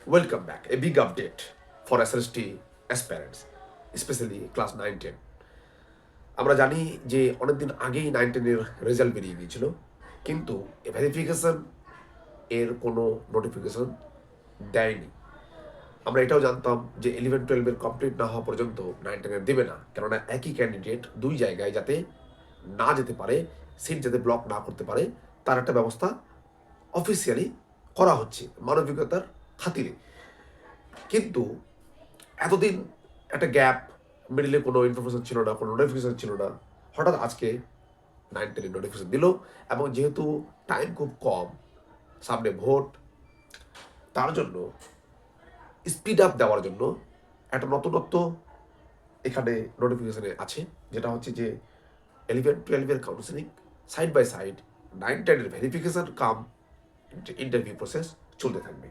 Welcome back. A big update for SST aspirants, especially class 9-10. আমরা জানি যে অনেকদিন আগেই 9-10-এর রেজাল্ট বেরিয়ে গিয়েছিল, কিন্তু ভেরিফিকেশন এর কোনো নোটিফিকেশন দেয়নি। আমরা এটাও জানতাম যে 11-12-এর কমপ্লিট না হওয়া পর্যন্ত 9-10-এর দেবে না, কেননা একই ক্যান্ডিডেট দুই জায়গায় যাতে না যেতে পারে, সিট যাতে ব্লক না করতে পারে, তার একটা ব্যবস্থা অফিসিয়ালি করা হচ্ছে মানবিকতার খাতিরে। কিন্তু এতদিন একটা গ্যাপ, মিডিলে কোনো ইনফরমেশন ছিল না, কোনো নোটিফিকেশন ছিল না। হঠাৎ আজকে 9-10 নোটিফিকেশন দিল, এবং যেহেতু টাইম খুব কম, সামনে ভোট, তার জন্য স্পিড আপ দেওয়ার জন্য একটা নতুনত্ব এখানে নোটিফিকেশনে আছে, যেটা হচ্ছে যে 11-12-এর কাউন্সিলিং সাইড বাই সাইড 9-10-এর ভেরিফিকেশন কাম ইন্টারভিউ প্রসেস চলতে থাকবে।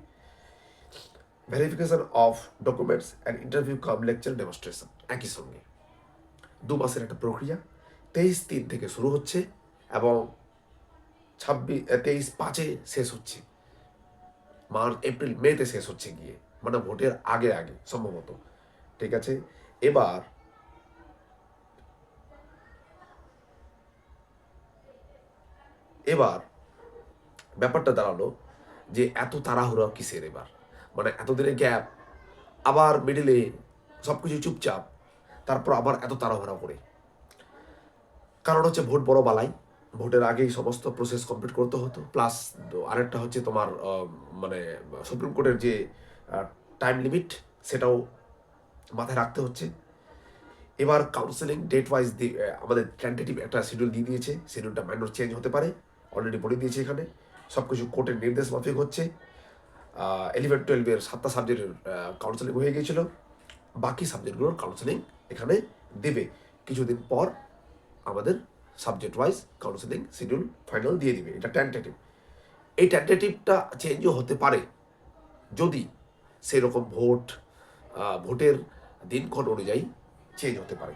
Verification of documents and interview cum lecture demonstration একই সঙ্গে 2 মাসের একটা প্রক্রিয়া 23-3 থেকে শুরু হচ্ছে এবং 23-5-এ শেষ হচ্ছে। মার্চ এপ্রিল মেতে শেষ হচ্ছে গিয়ে, মানে ভোটের আগে আগে সম্ভবত। ঠিক আছে, এবার এবার ব্যাপারটা দাঁড়ালো যে এত তাড়াহুড়া কিসের এবার, মানে এতদিনের গ্যাপ, আবার মিডিলে সব কিছু চুপচাপ, তারপর আবার এত তাড়াহুড়া করে। কারণ হচ্ছে ভোট বড় বালাই, ভোটের আগেই সমস্ত প্রসেস কমপ্লিট করতে হতো, প্লাস আরেকটা হচ্ছে তোমার মানে সুপ্রিম কোর্টের যে টাইম লিমিট, সেটাও মাথায় রাখতে হচ্ছে। এবার কাউন্সেলিং ডেট ওয়াইজ আমাদের টেন্টেটিভ একটা শিডিউল দিয়ে দিয়েছে, শিডিউলটা মাইনর চেঞ্জ হতে পারে, অলরেডি বলে দিয়েছে এখানে। সব কিছু কোর্টের নির্দেশ মাফিক হচ্ছে। 11-12-এর 7টা সাবজেক্টের কাউন্সেলিং হয়ে গিয়েছিল, বাকি সাবজেক্টগুলোর কাউন্সেলিং এখানে দেবে কিছুদিন পর। আমাদের subject wise counselling schedule final দিয়ে দিবে, এটা টেন্টেটিভ। এই টেন্টেটিভটা চেঞ্জও হতে পারে যদি সেরকম ভোটের দিনক্ষণ অনুযায়ী চেঞ্জ হতে পারে।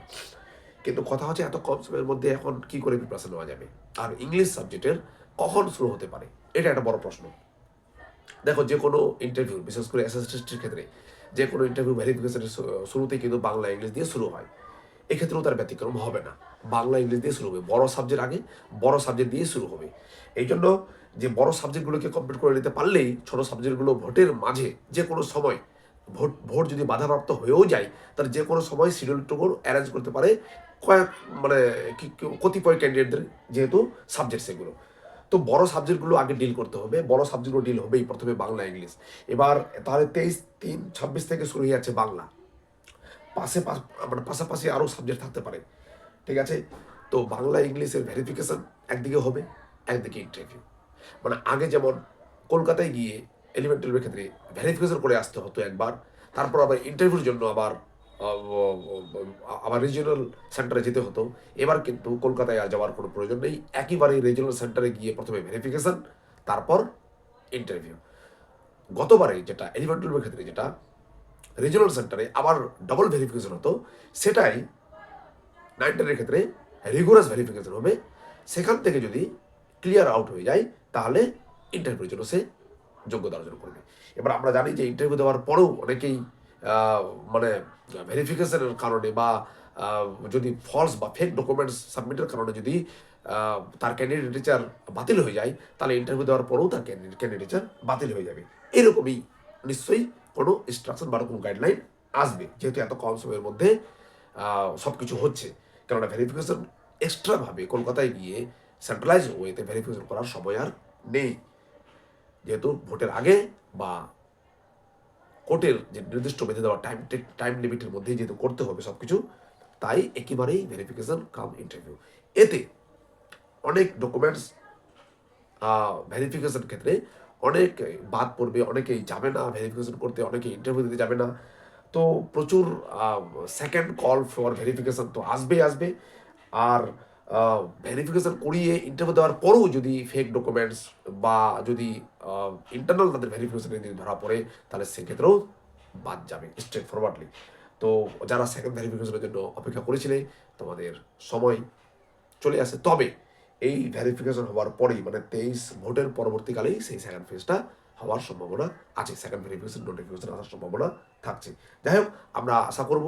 কিন্তু কথা হচ্ছে এত কম সময়ের মধ্যে এখন কি করে প্রিপারেশন নেওয়া যাবে, আর ইংলিশ সাবজেক্টের কখন শুরু হতে পারে, এটা একটা বড় প্রশ্ন। দেখো, যে কোনো ইন্টারভিউ, বিশেষ করে এসএসটির ক্ষেত্রে, যে কোনো ইন্টারভিউ ভেরিফিকেশনের শুরুতেই কিন্তু বাংলা ইংলিশ দিয়ে শুরু হয়। এক্ষেত্রেও তার ব্যতিক্রম হবে না, বাংলা ইংলিশ দিয়ে শুরু হবে। বড় সাবজেক্ট আগে, বড় সাবজেক্ট দিয়ে শুরু হবে। এই জন্য যে বড় সাবজেক্টগুলোকে কমপ্লিট করে নিতে পারলেই ছোট সাবজেক্টগুলো ভোটের মাঝে যে কোনো সময়, ভোট যদি বাধাপ্রাপ্ত হয়েও যায়, তাহলে যে কোনো সময় শিডিউলটুকু অ্যারেঞ্জ করতে পারে কয়েক, মানে কতিপয় ক্যান্ডিডেটদের, যেহেতু সাবজেক্ট সেগুলো। তো বড় সাবজেক্টগুলো আগে ডিল করতে হবে, বড় সাবজেক্টগুলো ডিল হবেই প্রথমে বাংলা ইংলিশ। এবার তাহলে 23-3-26 থেকে শুরু হয়ে যাচ্ছে বাংলা, মানে পাশাপাশি আরও সাবজেক্ট থাকতে পারে। ঠিক আছে, তো বাংলা ইংলিশের ভেরিফিকেশন একদিকে হবে, একদিকে ইন্টারভিউ। মানে আগে যেমন কলকাতায় গিয়ে 11-12-এর ক্ষেত্রে ভেরিফিকেশন করে আসতে হতো একবার, তারপর আবার ইন্টারভিউর জন্য আবার রিজিওনাল সেন্টারে যেতে হতো। এবার কিন্তু কলকাতায় আর যাওয়ার কোনো প্রয়োজন নেই, একইবারে রিজিওনাল সেন্টারে গিয়ে প্রথমে ভেরিফিকেশন, তারপর ইন্টারভিউ। গতবারে যেটা 11-12-এর ক্ষেত্রে, যেটা রিজিওনাল সেন্টারে আবার ডবল ভেরিফিকেশন হতো, সেটাই 9-10-এর ক্ষেত্রে রিগোরাস ভেরিফিকেশন হবে। সেখান থেকে যদি ক্লিয়ার আউট হয়ে যায়, তাহলে ইন্টারভিউর জন্য সে যোগ্যতা অর্জন করবে। এবার আমরা জানি যে ইন্টারভিউ দেওয়ার পরেও অনেকেই আহ, মানে ভেরিফিকেশনের কারণে বা যদি ফলস বা ফেক ডকুমেন্টস সাবমিটের কারণে যদি তার ক্যান্ডিডেটেচার বাতিল হয়ে যায়, তাহলে ইন্টারভিউ দেওয়ার পরেও তার ক্যান্ডিডেচার বাতিল হয়ে যাবে। এরকমই নিশ্চয়ই কোনো ইনস্ট্রাকশন বা কোনো গাইডলাইন আসবে, যেহেতু এত কম সময়ের মধ্যে সব কিছু হচ্ছে। কেননা ভেরিফিকেশন এক্সট্রাভাবে কলকাতায় গিয়ে সেন্ট্রালাইজ ওয়েতে ভেরিফিকেশন করার সময় আর নেই, যেহেতু ভোটের আগে বা কোর্টের যে নির্দিষ্ট বেঁধে দেওয়া টাইম লিমিটের মধ্যেই যেহেতু করতে হবে সব কিছু, তাই একেবারেই ভেরিফিকেশন কাম ইন্টারভিউ। এতে অনেক ডকুমেন্টস ভেরিফিকেশন ক্ষেত্রে অনেক বাদ পড়বে, অনেকেই যাবে না ভেরিফিকেশন করতে, অনেকে ইন্টারভিউ দিতে যাবে না। তো প্রচুর সেকেন্ড কল ফর ভেরিফিকেশন তো আসবেই আসবে। আর ভেরিফিকেশন করিয়ে ইন্টারভিউ দেওয়ার পরেও যদি ফেক ডকুমেন্টস বা যদি ইন্টারনাল তাদের ভেরিফিকেশনে যদি ধরা পড়ে, তাহলে সেক্ষেত্রেও বাদ যাবে স্ট্রেট ফরওয়ার্ডলি। তো যারা সেকেন্ড ভেরিফিকেশনের জন্য অপেক্ষা করেছিলে, তোমাদের সময় চলে আসে। তবে এই ভেরিফিকেশন হওয়ার পরেই, মানে 23 ভোটের পরবর্তীকালেই সেই সেকেন্ড ফেজটা হওয়ার সম্ভাবনা আছে, সেকেন্ড ভেরিফিকেশন নোটিফিকেশন আসার সম্ভাবনা থাকছে। যাই হোক, আমরা আশা করব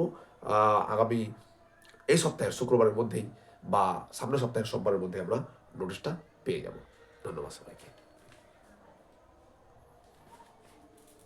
আগামী এই সপ্তাহের শুক্রবারের মধ্যেই বা সামনের সপ্তাহের সোমবারের মধ্যে আমরা নোটিশটা পেয়ে যাব। ধন্যবাদ সবাইকে।